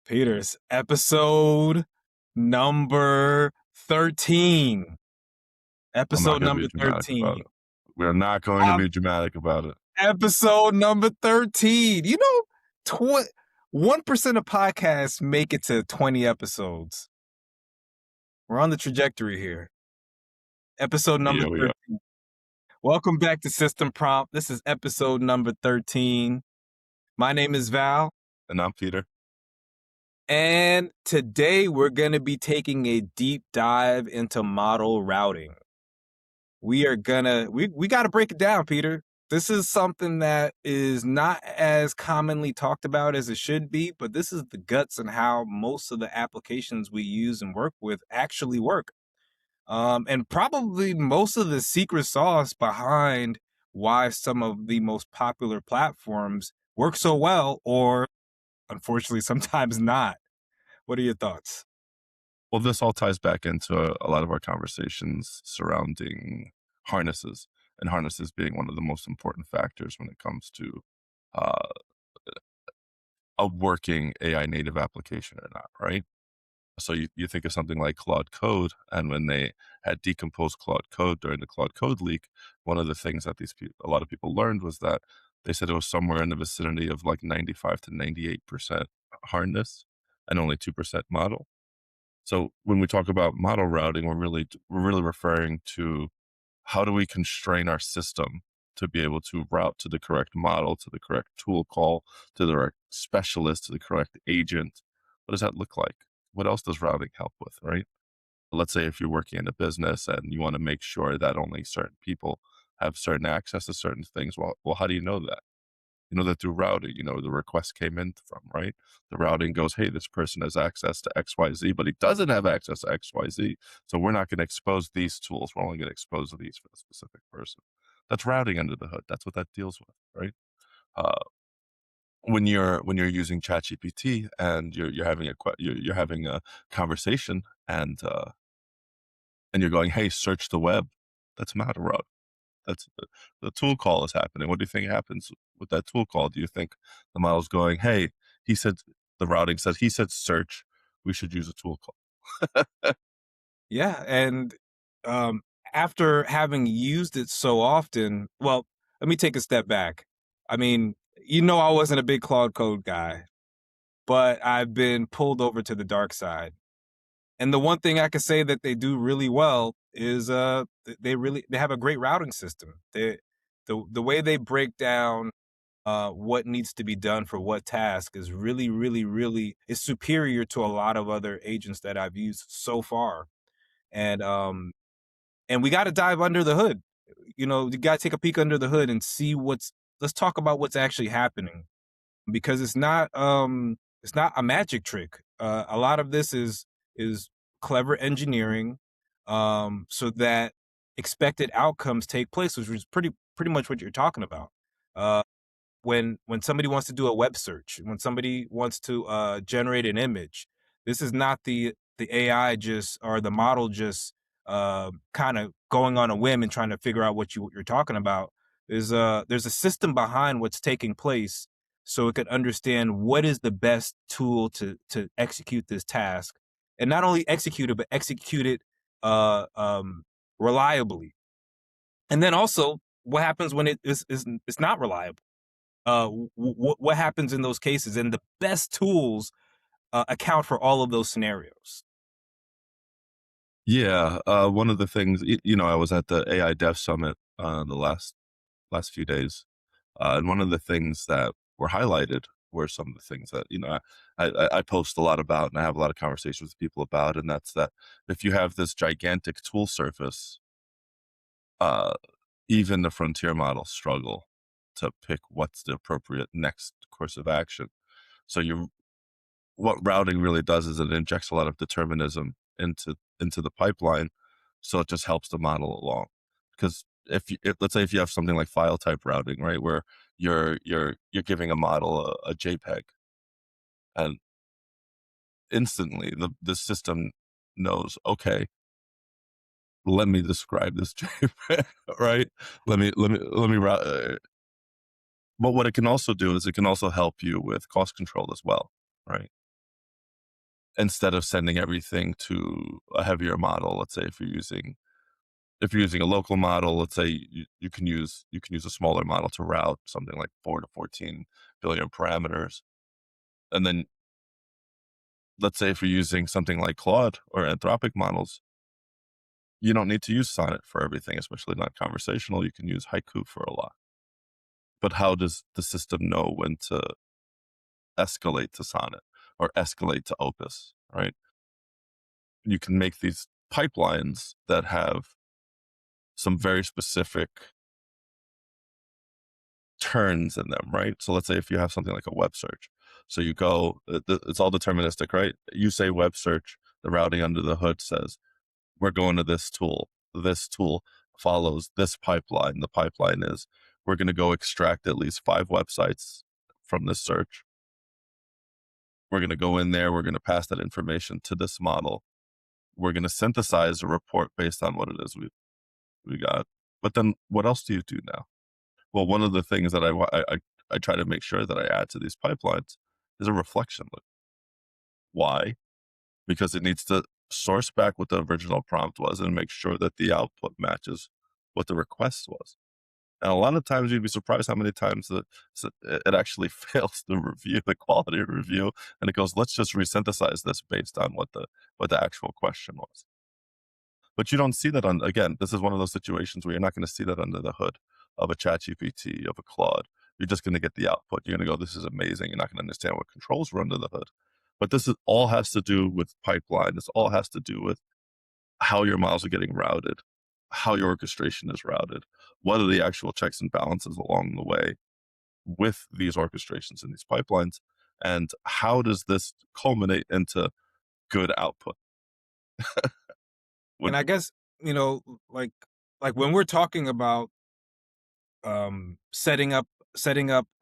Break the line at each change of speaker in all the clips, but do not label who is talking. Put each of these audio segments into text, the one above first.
Peters, episode number 13.
I'm not
Episode
going to be
number
dramatic about
13.
it. We're not going to be dramatic about it.
Episode number 13. 1% of podcasts make it to 20 episodes. We're on the trajectory here. Episode number
Yeah, we are.
13. Welcome back to System Prompt. This is episode number 13. My name is Val.
And I'm Peter.
And today we're going to be taking a deep dive into model routing. We got to break it down, Peter. This is something that is not as commonly talked about as it should be, but this is the guts and how most of the applications we use and work with actually work. And probably most of the secret sauce behind why some of the most popular platforms work so well, or unfortunately sometimes not. What are your thoughts?
Well, this all ties back into a lot of our conversations surrounding harnesses, and harnesses being one of the most important factors when it comes to uh, a working AI native application or not, right? So you think of something like Claude Code, and when they had decomposed Claude Code during the Claude Code leak, one of the things that a lot of people learned was that they said it was somewhere in the vicinity of like 95 to 98% hardness and only 2% model. So when we talk about model routing, we're really referring to how do we constrain our system to be able to route to the correct model, to the correct tool call, to the correct specialist, to the correct agent. What does that look like? What else does routing help with, right? Let's say if you're working in a business and you want to make sure that only certain people have certain access to certain things. Well, how do you know that? You know that through routing, the request came in from, right? The routing goes, hey, this person has access to XYZ, but he doesn't have access to XYZ. So we're not going to expose these tools. We're only going to expose these for the specific person. That's routing under the hood. That's what that deals with, right? Uh, when you're using ChatGPT and you're having a conversation and you're going, hey, search the web. That's not a route. That's the tool call is happening. What do you think happens with that tool call? Do you think the model's going, hey, the routing says, he said search, we should use a tool call.
Yeah, and after having used it so often, well, let me take a step back. I mean, I wasn't a big Claude Code guy, but I've been pulled over to the dark side. And the one thing I could say that they do really well is they have a great routing system. The way they break down what needs to be done for what task is really, really, really is superior to a lot of other agents that I've used so far. And we got to dive under the hood. You got to take a peek under the hood and see let's talk about what's actually happening, because it's not a magic trick. A lot of this is clever engineering, so that expected outcomes take place, which is pretty much what you're talking about. When somebody wants to do a web search, when somebody wants to generate an image, this is not the AI just, or the model just kind of going on a whim and trying to figure out what you're talking about. There's a system behind what's taking place, so it could understand what is the best tool to execute this task, and not only execute it, but execute it uh, um, reliably. And then also, what happens when it's not reliable? What happens in those cases? And the best tools account for all of those scenarios.
Yeah. One of the things, I was at the AI Dev Summit the last few days. And one of the things that were highlighted were some of the things that, I post a lot about and I have a lot of conversations with people about. And that's that if you have this gigantic tool surface, uh, even the frontier models struggle to pick what's the appropriate next course of action. So what routing really does is it injects a lot of determinism into the pipeline, so it just helps the model along. Because let's say if you have something like file type routing, right, where you're giving a model a JPEG, and instantly the system knows, okay, let me describe this JPEG, right? Let me route. But what it can also do is it can also help you with cost control as well, right? instead of sending everything to a heavier model. Let's say if you're using a local model, let's say you can use a smaller model to route something like 4 to 14 billion parameters. And then let's say if you're using something like Claude or Anthropic models, you don't need to use Sonnet for everything, especially not conversational. You can use Haiku for a lot. But how does the system know when to escalate to Sonnet or escalate to Opus, right? You can make these pipelines that have some very specific turns in them, right? So let's say if you have something like a web search. So you go, it's all deterministic, right? You say web search, the routing under the hood says, we're going to this tool. This tool follows this pipeline. The pipeline is, we're going to go extract at least 5 websites from this search. We're going to go in there. We're going to pass that information to this model. We're going to synthesize a report based on what it is we got. But then what else do you do now? Well, one of the things that I try to make sure that I add to these pipelines is a reflection loop. Why? Because it needs to source back what the original prompt was and make sure that the output matches what the request was. And a lot of times you'd be surprised how many times it actually fails to review the quality review, and it goes, let's just resynthesize this based on what the actual question was. But you don't see that again, this is one of those situations where you're not going to see that under the hood of a ChatGPT, of a Claude. You're just going to get the output. You're going to go, this is amazing. You're not going to understand what controls were under the hood. But this is all has to do with pipeline. This all has to do with how your models are getting routed, how your orchestration is routed, what are the actual checks and balances along the way with these orchestrations and these pipelines, and how does this culminate into good output?
And
When
I guess, you know, like when we're talking about setting up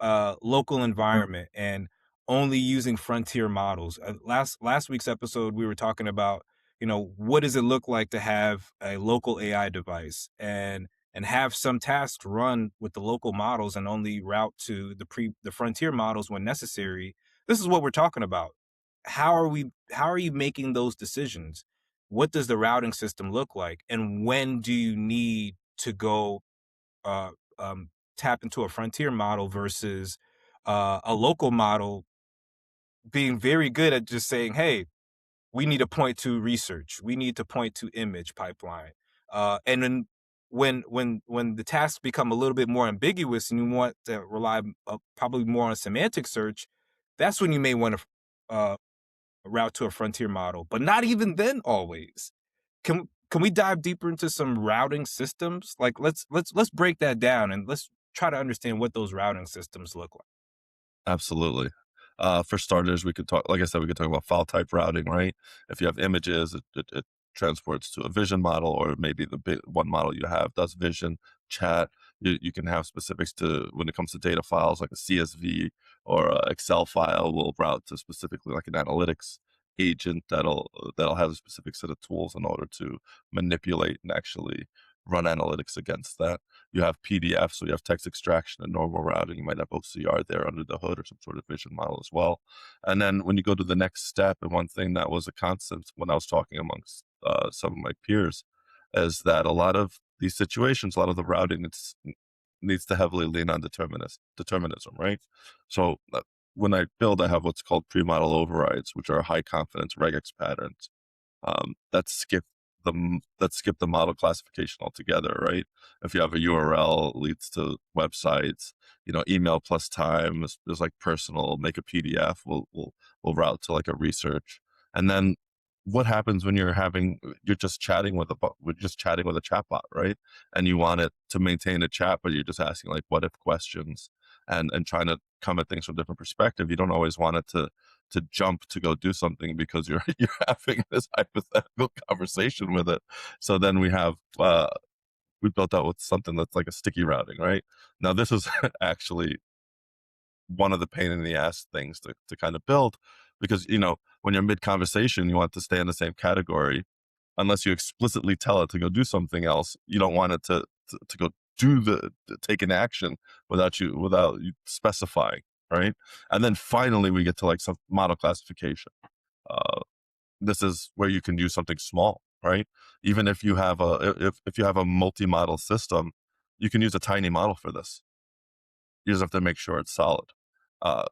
a local environment and only using frontier models. Last week's episode, we were talking about, what does it look like to have a local AI device and have some tasks run with the local models and only route to the frontier models when necessary. This is what we're talking about. How are you making those decisions? What does the routing system look like? And when do you need to go uh, um, tap into a frontier model versus a local model being very good at just saying, "Hey, we need to point to research. We need to point to image pipeline." And then when the tasks become a little bit more ambiguous and you want to rely probably more on semantic search, that's when you may want to route to a frontier model. But not even then, always. Can we dive deeper into some routing systems? Like let's break that down and let's try to understand what those routing systems look like.
Absolutely. For starters, we could talk, like I said, we could talk about file type routing, right? If you have images, it transports to a vision model, or maybe the one model you have does vision, chat. You can have specifics to when it comes to data files, like a CSV or a Excel file will route to specifically like an analytics agent that'll have a specific set of tools in order to manipulate and actually run analytics against that. You have PDF, so you have text extraction and normal routing. You might have OCR there under the hood or some sort of vision model as well. And then when you go to the next step, and one thing that was a constant when I was talking amongst some of my peers, is that a lot of these situations, a lot of the routing needs to heavily lean on determinism, right? So when I build, I have what's called pre-model overrides, which are high confidence regex patterns that skip the model classification altogether, right? If you have a URL leads to websites, email plus time is like personal. Make a PDF. We'll route to like a research, and then what happens when you're just chatting with we're just chatting with a chatbot, right? And you want it to maintain a chat, but you're just asking like what if questions and trying to come at things from a different perspective. You don't always want it to jump to go do something because you're you're having this hypothetical conversation with it. So then we built out with something that's like a sticky routing, right? Now this is actually one of the pain in the ass things to kind of build because when you're mid conversation you want to stay in the same category unless you explicitly tell it to go do something else. You don't want it to go to take an action without you specifying, right? And then finally we get to like some model classification. this is where you can use something small, right? Even if you have if you have a multi-model system, you can use a tiny model for this. You just have to make sure it's solid. Uh,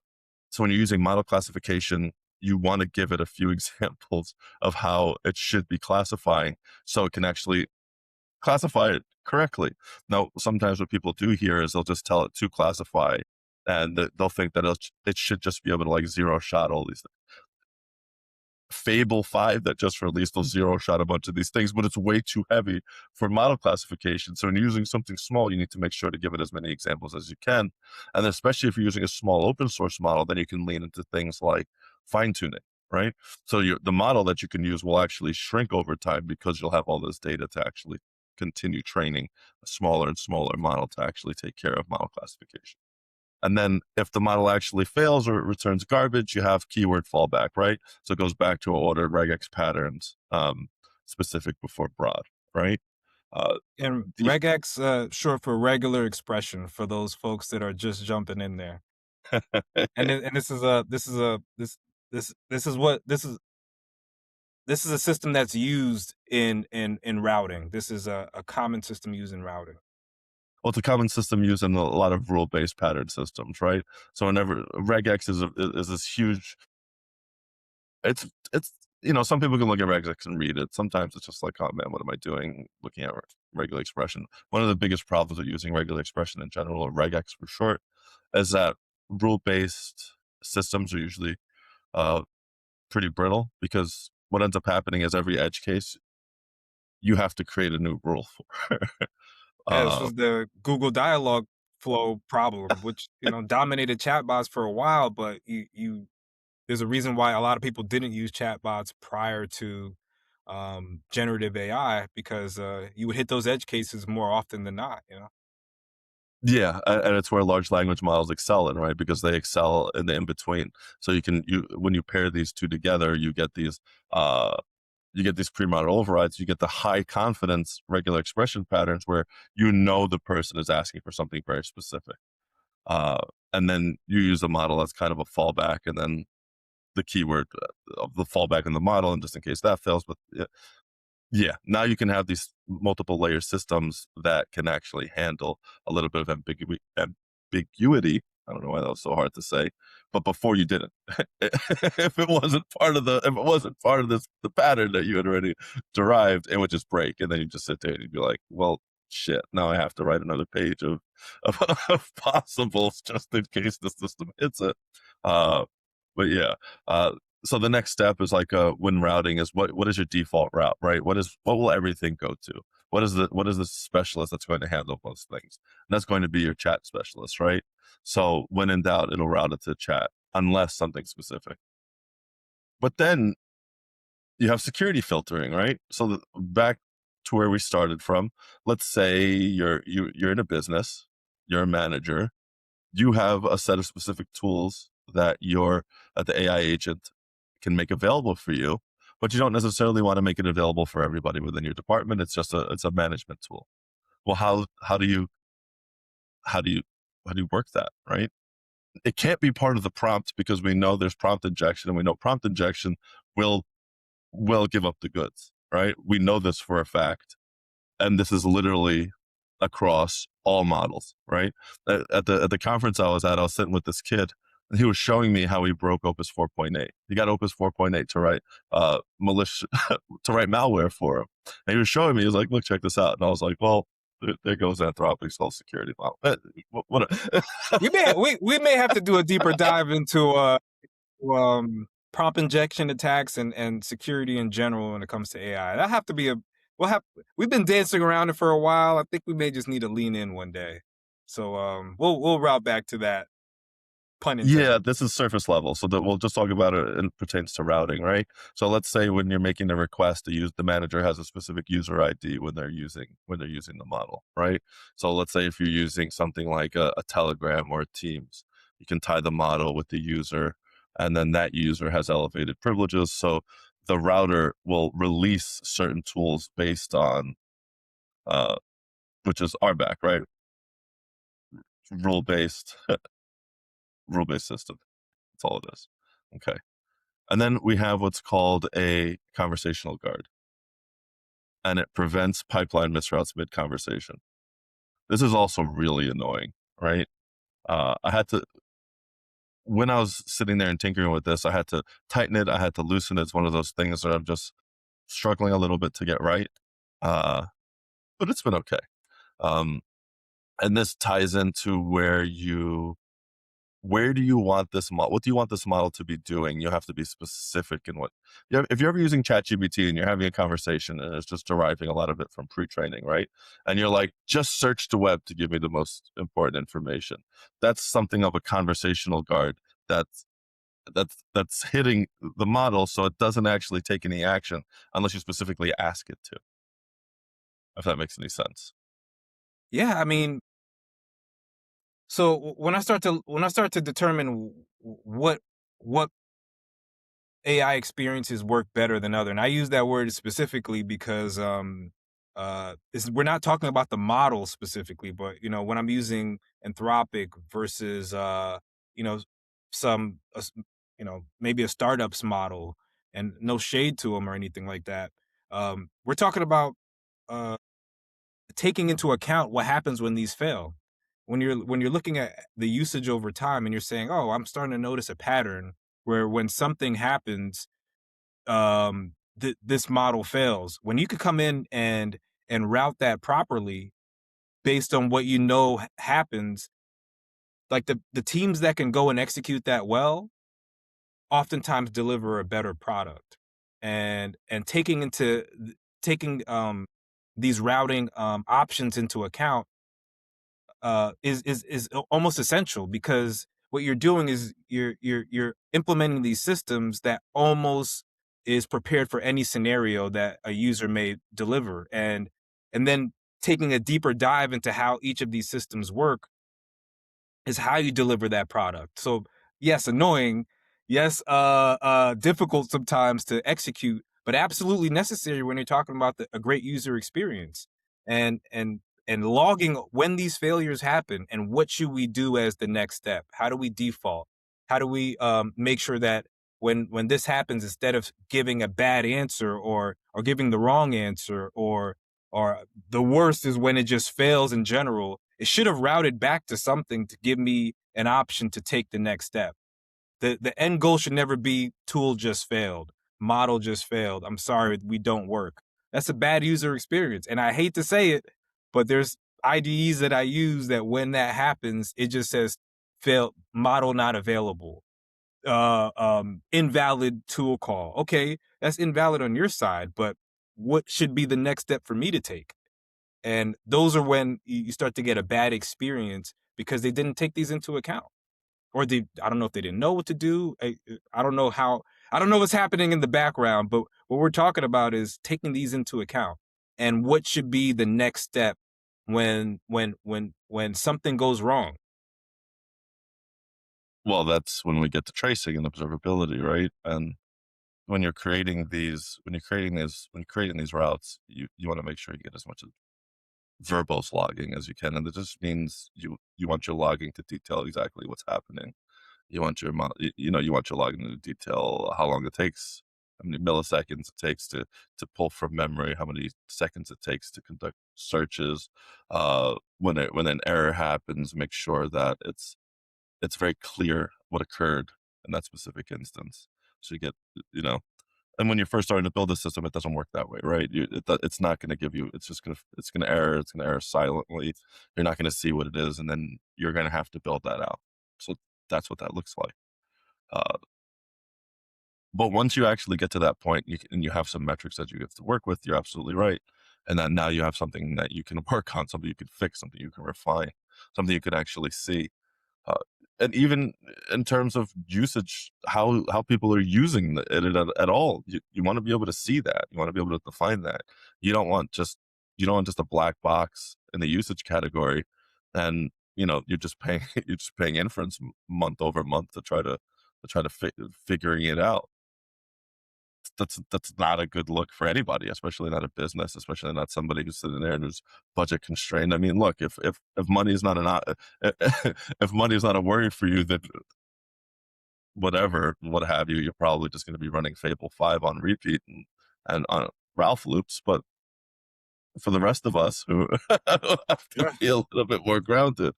so when you're using model classification, you want to give it a few examples of how it should be classifying so it can actually classify it correctly. Now, sometimes what people do here is they'll just tell it to classify, and they'll think that it should just be able to like zero shot all these things. Fable 5 that just released will zero shot a bunch of these things, but it's way too heavy for model classification. So when you're using something small, you need to make sure to give it as many examples as you can. And especially if you're using a small open source model, then you can lean into things like fine tuning, right? So the model that you can use will actually shrink over time because you'll have all this data to actually continue training a smaller and smaller model to actually take care of model classification. And then if the model actually fails or it returns garbage, you have keyword fallback, right? So it goes back to ordered regex patterns, specific before broad, right? Uh,
And
the,
regex, short for regular expression for those folks that are just jumping in there. And this is a this is what this is a system that's used in routing. This is a common system used in routing.
well, it's a common system used in a lot of rule-based pattern systems, right? So whenever regex is this huge, it's some people can look at regex and read it. Sometimes it's just like, oh man, what am I doing looking at regular expression? One of the biggest problems with using regular expression in general, or regex for short, is that rule-based systems are usually uh, pretty brittle because what ends up happening is every edge case you have to create a new rule for.
Yeah, this
uh,
was the Google Dialog flow problem, which dominated chatbots for a while. But you there's a reason why a lot of people didn't use chatbots prior to generative AI because you would hit those edge cases more often than not.
yeah, and it's where large language models excel in, right? Because they excel in the in between. So you when you pair these two together, uh, you get these pre-model overrides. You get the high confidence regular expression patterns where the person is asking for something very specific. Uh, and then you use a model that's kind of a fallback, and then the keyword of the fallback in the model, and just in case that fails. But yeah, now you can have these multiple layer systems that can actually handle a little bit of ambiguity. I don't know why that was so hard to say, but before you didn't. If it wasn't part of the pattern that you had already derived, it would just break, and then you just sit there and you'd be like, well, shit, now I have to write another page of, of possibles just in case the system hits it. Uh, but yeah, uh, so the next step is like when routing is what is your default route, right? What will everything go to? What is the specialist that's going to handle those things? And that's going to be your chat specialist, right? So when in doubt, it'll route it to chat unless something specific. But then you have security filtering, right? So back to where we started from. Let's say you're in a business, you're a manager, you have a set of specific tools that the AI agent can make available for you, but you don't necessarily want to make it available for everybody within your department. It's a management tool. Well, how do you how do you work that, right? It can't be part of the prompt because we know there's prompt injection, and we know prompt injection will give up the goods, right? We know this for a fact, and this is literally across all models, right? At the conference I was at, I was sitting with this kid, and he was showing me how he broke Opus 4.8. He got Opus 4.8 to write malicious to write malware for him, and he was showing me. He was like, "Look, check this out," and I was like, "Well, there goes Anthropic's whole security model." What
We may have to do a deeper dive into prompt injection attacks and security in general when it comes to AI. That have to be a we'll have we've been dancing around it for a while. I think we may just need to lean in one day. So we'll route back to that, pun
Yeah,
intended.
this is surface level, so that we'll just talk about it and pertains to routing, right? So let's say when you're making a request, the manager has a specific user ID when they're using the model, right? So let's say if you're using something like a Telegram or a Teams, you can tie the model with the user, and then that user has elevated privileges. So the router will release certain tools based on uh, which is RBAC, right? Rule based rule based system. That's all it is. Okay. And then we have what's called a conversational guard, and it prevents pipeline misroutes mid conversation. This is also really annoying, right? I had to, when I was sitting there and tinkering with this, I had to tighten it, I had to loosen it. It's one of those things that I'm just struggling a little bit to get right. Uh, but it's been okay. Um, and this ties into where do you want this model? What do you want this model to be doing? You have to be specific in what. If you're ever using ChatGPT and you're having a conversation and it's just deriving a lot of it from pre-training, right? And you're like, just search the web to give me the most important information. That's something of a conversational guard that's that's hitting the model, so it doesn't actually take any action unless you specifically ask it to. If that makes any sense.
Yeah, I mean, so when I start to determine what AI experiences work better than other. And I use that word specifically because we're not talking about the model specifically, but when I'm using Anthropic versus you know some maybe a startup's model, and no shade to them or anything like that. We're talking about uh, taking into account what happens when these fail. When you're looking at the usage over time and you're saying, "Oh, I'm starting to notice a pattern where when something happens, this model fails." When you could come in and route that properly based on what happens, like the teams that can go and execute that well oftentimes deliver a better product. And taking these routing options into account is almost essential, because what you're doing is you're implementing these systems that almost is prepared for any scenario that a user may deliver, and then taking a deeper dive into how each of these systems work is how you deliver that product. So yes, annoying, yes, difficult sometimes to execute, but absolutely necessary when you're talking about a great user experience. And and and logging when these failures happen, and what should we do as the next step? How do we default? How do we make sure that when this happens, instead of giving a bad answer, or giving the wrong answer, or the worst is when it just fails in general, it should have routed back to something to give me an option to take the next step. The end goal should never be tool just failed, model just failed, I'm sorry, we don't work. That's a bad user experience. And I hate to say it, but there's IDEs that I use that when that happens, it just says failed, model not available, invalid tool call. Okay, that's invalid on your side, but what should be the next step for me to take? And those are when you start to get a bad experience, because they didn't take these into account, or I don't know if they didn't know what to do. I don't know how. I don't know what's happening in the background, but what we're talking about is taking these into account, and what should be the next step when something goes wrong.
Well, that's when we get to tracing and observability, right? And when you're creating these routes, you want to make sure you get as much verbose logging as you can, and that just means you want your logging to detail exactly what's happening. You want your you want your logging to detail how long it takes, how many milliseconds it takes to pull from memory, how many seconds it takes to conduct searches. When an error happens, make sure that it's very clear what occurred in that specific instance. So you get, you know, and when you're first starting to build a system, it doesn't work that way, right? It's not going to give you. It's going to error. It's going to error silently. You're not going to see what it is, and then you're going to have to build that out. So that's what that looks like. Uh, but once you actually get to that point, and you have some metrics that you have to work with, you're absolutely right. And then now you have something that you can work on, something you can fix, something you can refine, something you can actually see. Uh, and even in terms of usage, how people are using it at all, you want to be able to see that. You want to be able to define that. You don't want just you don't want just a black box in the usage category, and you're just paying you're just paying inference month over month to try to figuring it out. That's not a good look for anybody, especially not a business, especially not somebody who's sitting there and who's budget constrained. I mean, look, if money is not if money is not a worry for you, then whatever, what have you, you're probably just going to be running Fable 5 on repeat and on Ralph loops. But for the rest of us who have to
Yeah.
be a little bit more grounded,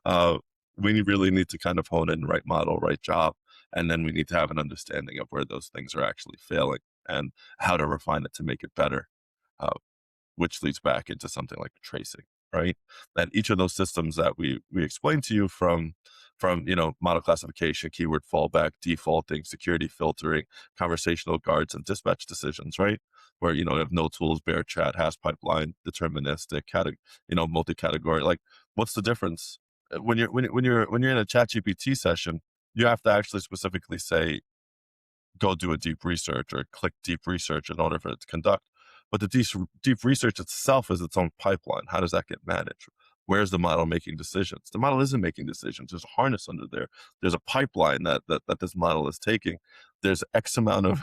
uh, we really need to kind of hone in right model, right job. And then we need to have an understanding of where those things are actually failing and how to refine it to make it better. Uh, which leads back into something like tracing, right? And each of those systems that we explained to you from model classification, keyword fallback, defaulting, security filtering, conversational guards, and dispatch decisions, right? Where you have no tools, bear chat, hash pipeline, deterministic, multi-category. Like, what's the difference when you're in a chat GPT session? You have to actually specifically say go do a deep research or click deep research in order for it to conduct. But the deep research itself is its own pipeline. How does that get managed? Where's the model making decisions? The model isn't making decisions. There's a harness under there. There's a pipeline that this model is taking. There's X amount of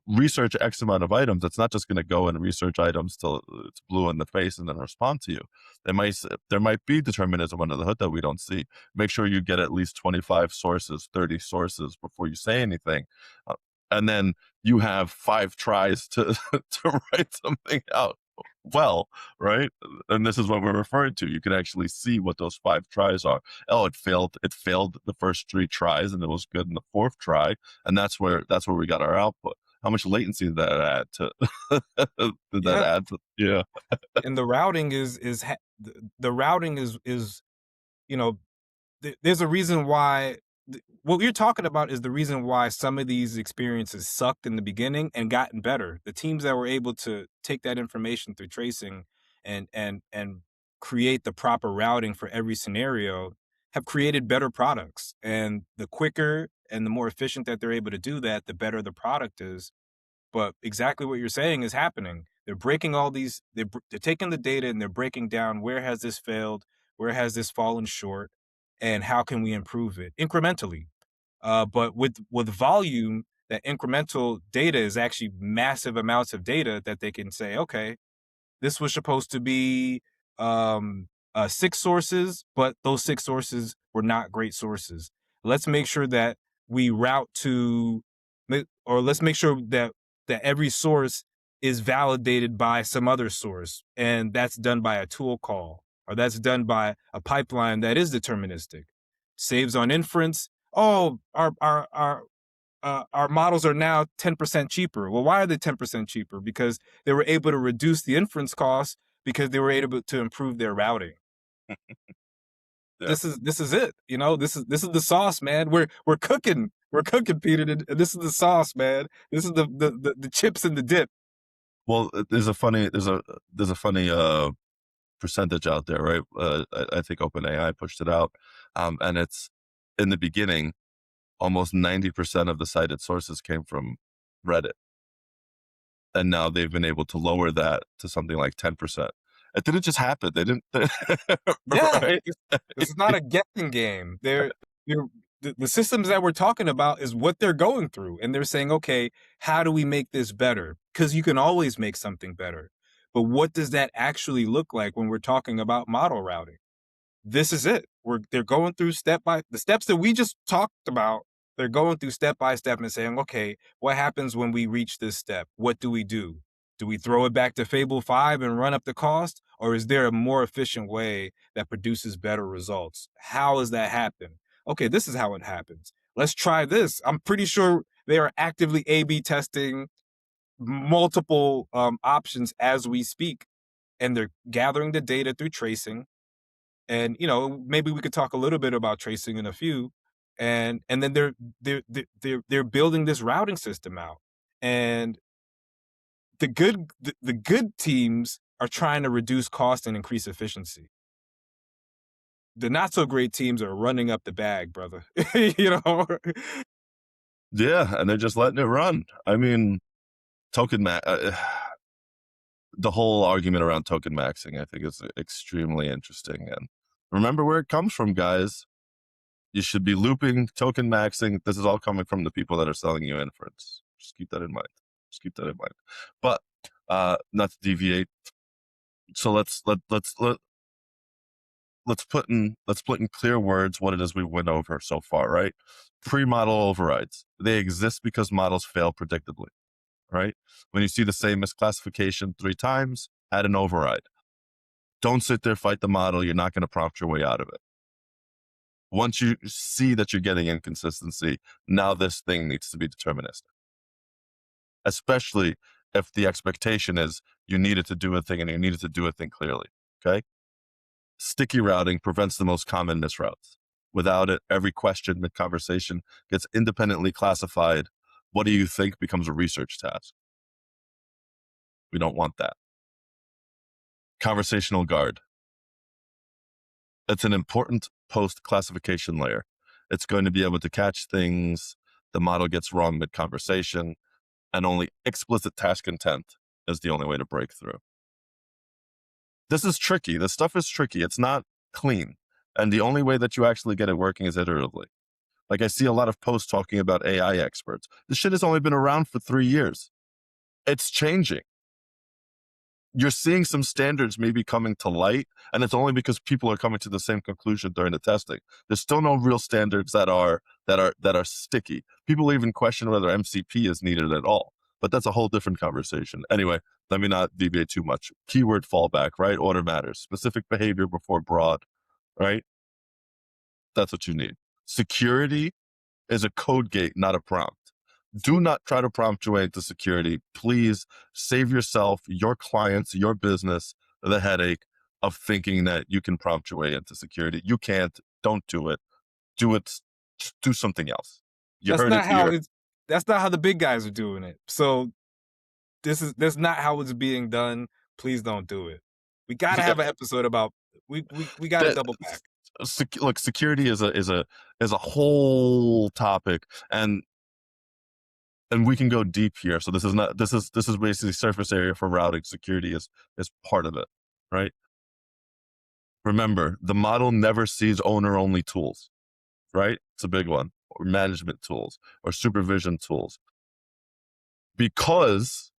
research X amount of items. It's not just going to go and research items till it's blue in the face and then respond to you. There might be determinism under the hood that we don't see. Make sure you get at least 25 sources, 30 sources before you say anything. Uh, and then you have 5 tries to to write something out well, right? And this is what we're referring to. You can actually see what those 5 tries are. Oh, it failed the first 3 tries and it was good in the 4th try, and that's where we got our output. How much latency did that add to did that
Yeah.
add to yeah.
And the routing the routing is you know there's a reason why what you're talking about is the reason why some of these experiences sucked in the beginning and gotten better. The teams that were able to take that information through tracing and create the proper routing for every scenario have created better products. And the quicker and the more efficient that they're able to do that, the better the product is. But exactly what you're saying is happening. They're breaking all these. They're taking the data and they're breaking down where has this failed, where has this fallen short, and how can we improve it incrementally. But with volume, that incremental data is actually massive amounts of data that they can say, okay, this was supposed to be 6 sources, but those 6 sources were not great sources. Let's make sure that we route to, or let's make sure that every source is validated by some other source, and that's done by a tool call, or that's done by a pipeline that is deterministic. Saves on inference. Oh, our models are now 10% cheaper. Well, why are they 10% cheaper? Because they were able to reduce the inference costs because they were able to improve their routing.
Yeah.
This is it. This is the sauce, man. We're cooking. We're cooking, Peter. And this is the sauce, man. This is the chips and the dip.
Well, there's a funny percentage out there, right? I think OpenAI pushed it out, and it's in the beginning, almost 90% of the cited sources came from Reddit, and now they've been able to lower that to something like 10%. It didn't just happen. They didn't,
Yeah,
right?
this is not a guessing game. They're the systems that we're talking about is what they're going through, and they're saying, okay, how do we make this better? Because you can always make something better, but what does that actually look like when we're talking about model routing? This is it. They're going through step by the steps that we just talked about. They're going through step by step and saying, okay, what happens when we reach this step? What do we do? Do we throw it back to Fable 5 and run up the cost? Or is there a more efficient way that produces better results? How does that happen? Okay, this is how it happens. Let's try this. I'm pretty sure they are actively A B testing multiple options as we speak. And they're gathering the data through tracing, and maybe we could talk a little bit about tracing in a few, and then they're building this routing system out, and the good teams are trying to reduce cost and increase efficiency. The not so great teams are running up the bag, brother. you know
Yeah, and they're just letting it run. I mean, token ma- the whole argument around token maxing, I think, is extremely interesting. And remember where it comes from, guys. You should be looping, token maxing. This is all coming from the people that are selling you inference. Just keep that in mind. Just keep that in mind. But not to deviate. So let's put in clear words what it is we went over so far, right? Pre-model overrides. They exist because models fail predictably, right? When you see the same misclassification 3 times, add an override. Don't sit there, fight the model. You're not going to prompt your way out of it. Once you see that you're getting inconsistency, now this thing needs to be deterministic, especially if the expectation is you needed to do a thing and you needed to do a thing clearly. Okay. Sticky routing prevents the most common misroutes. Without it, every question mid conversation gets independently classified. What do you think becomes a research task? We don't want that. Conversational guard. It's an important post classification layer. It's going to be able to catch things the model gets wrong mid conversation, and only explicit task intent is the only way to break through. This is tricky. This stuff is tricky. It's not clean. And the only way that you actually get it working is iteratively. Like I see a lot of posts talking about AI experts. This shit has only been around for 3 years. It's changing. You're seeing some standards maybe coming to light, and it's only because people are coming to the same conclusion during the testing. There's still no real standards that are sticky. People even question whether MCP is needed at all, but that's a whole different conversation. Anyway, let me not deviate too much. Keyword fallback, right? Order matters. Specific behavior before broad, right? That's what you need. Security is a code gate, not a prompt. Do not try to prompt your way into security. Please save yourself, your clients, your business the headache of thinking that you can prompt your way into security. You can't. Don't do it. Do it. Do something else. You
That's
heard it
not how
here.
it's that's not how the big guys are doing it. So that's not how it's being done. Please don't do it. We gotta
Yeah,
have an episode about we gotta
that,
double back.
look, security is a whole topic, and we can go deep here. So this is basically surface area for routing. Security is part of it, right? Remember, the model never sees owner only tools, right? It's a big one, or management tools or supervision tools, because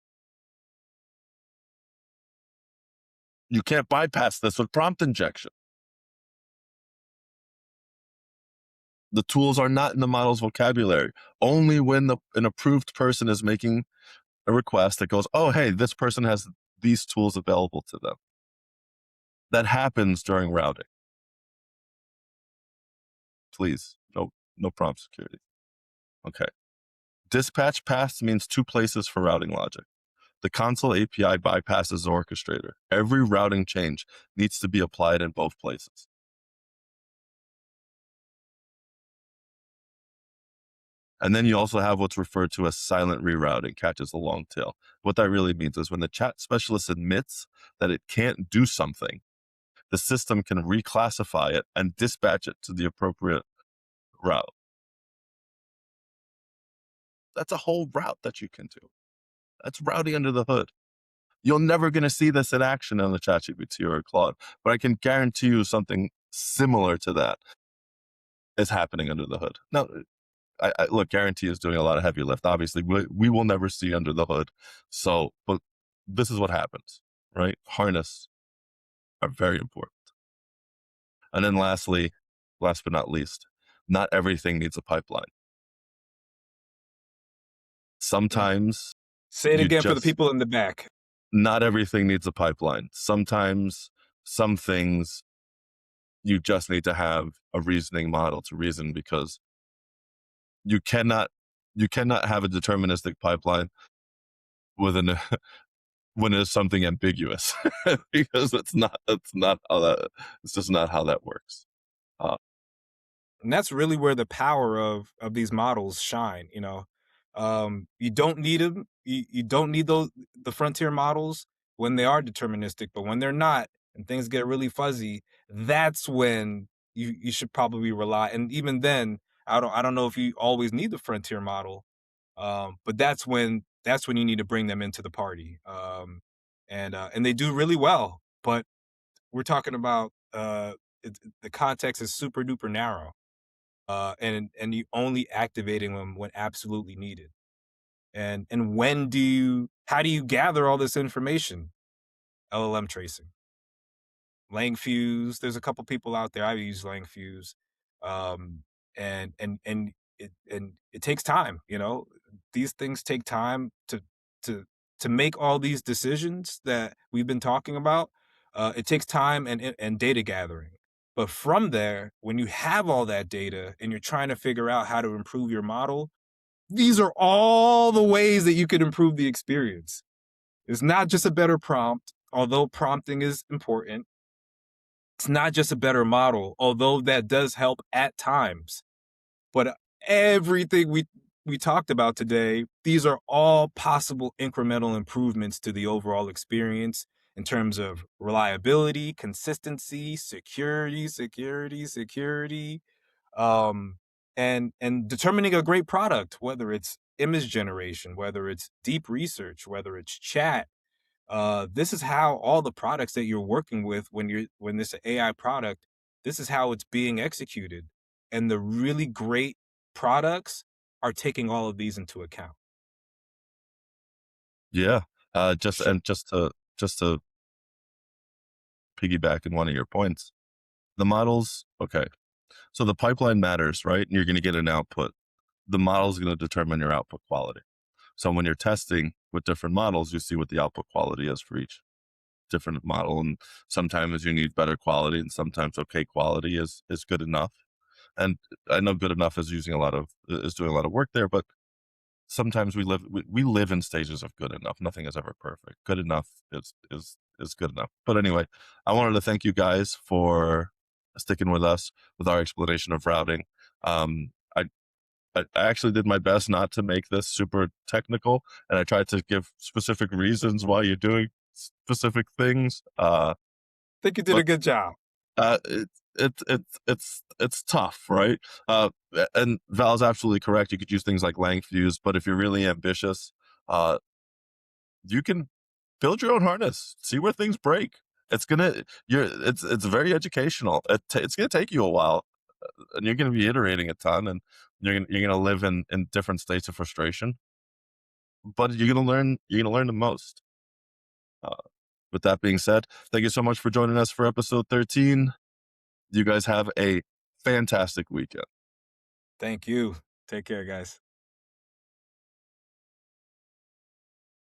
you can't bypass this with prompt injection. The tools are not in the model's vocabulary. Only when an approved person is making a request that goes, oh, hey, this person has these tools available to them. That happens during routing. Please, no prompt security. Okay. Dispatch paths means 2 places for routing logic. The console API bypasses the orchestrator. Every routing change needs to be applied in both places. And then you also have what's referred to as silent rerouting, catches the long tail. What that really means is when the chat specialist admits that it can't do something, the system can reclassify it and dispatch it to the appropriate route. That's a whole route that you can do. That's routing under the hood. You're never going to see this in action on the ChatGPT or Claude, but I can guarantee you something similar to that is happening under the hood. Now, I look, Guarantee is doing a lot of heavy lift. Obviously, we will never see under the hood. So, but this is what happens, right? Harness are very important. And then lastly, last but not least, not everything needs a pipeline.
Mm.
Sometimes
Say it
you
again for the
just,
people in the back.
not everything needs a pipeline. Sometimes some things you just need to have a reasoning model to reason, because you cannot have a deterministic pipeline with an when it's something ambiguous, because it's just not how that works. Uh,
And that's really where the power of these models shine, you don't need them. You don't need the frontier models when they are deterministic, but when they're not and things get really fuzzy, that's when you should probably rely. And even then, I don't know if you always need the frontier model, but that's when you need to bring them into the party. And they do really well, but we're talking about the context is super duper narrow, and you only activating them when absolutely needed. And how do you gather all this information? LLM tracing. Langfuse. There's a couple people out there. I use Langfuse, um, and it takes time. You know, these things take time to to make all these decisions that we've been talking about. It takes time and data gathering. But from there, when you have all that data and you're trying to figure out how to improve your model, these are all the ways that you could improve the experience. It's not just a better prompt, although prompting is important. It's not just a better model, although that does help at times. But everything we talked about today, these are all possible incremental improvements to the overall experience in terms of reliability, consistency, security, um, and determining a great product, whether it's image generation, whether it's deep research, whether it's chat. This is how all the products that you're working with when this AI product, this is how it's being executed. And the really great products are taking all of these into account.
Yeah.
Sure.
Just to piggyback in one of your points, the models. Okay, so the pipeline matters, right? And you're going to get an output. The model is going to determine your output quality. So when you're testing with different models, you see what the output quality is for each different model, and sometimes you need better quality, and sometimes okay quality is good enough. And I know good enough is doing a lot of work there, but sometimes we live in stages of good enough. Nothing is ever perfect. Good enough is good enough. But anyway, I wanted to thank you guys for sticking with us with our explanation of routing. Um, I I actually did my best not to make this super technical, and I tried to give specific reasons why you're doing specific things.
I think you did
But
a good job.
it's tough, right? And Val's absolutely correct. You could use things like Langfuse, but if you're really ambitious, uh, you can build your own harness. See where things break. It's very educational. It's gonna take you a while, and you're gonna be iterating a ton, and you're gonna live in different states of frustration. But you're gonna learn the most. Uh, with that being said, thank you so much for joining us for episode 13. You guys have a fantastic weekend.
Thank you. Take care, guys.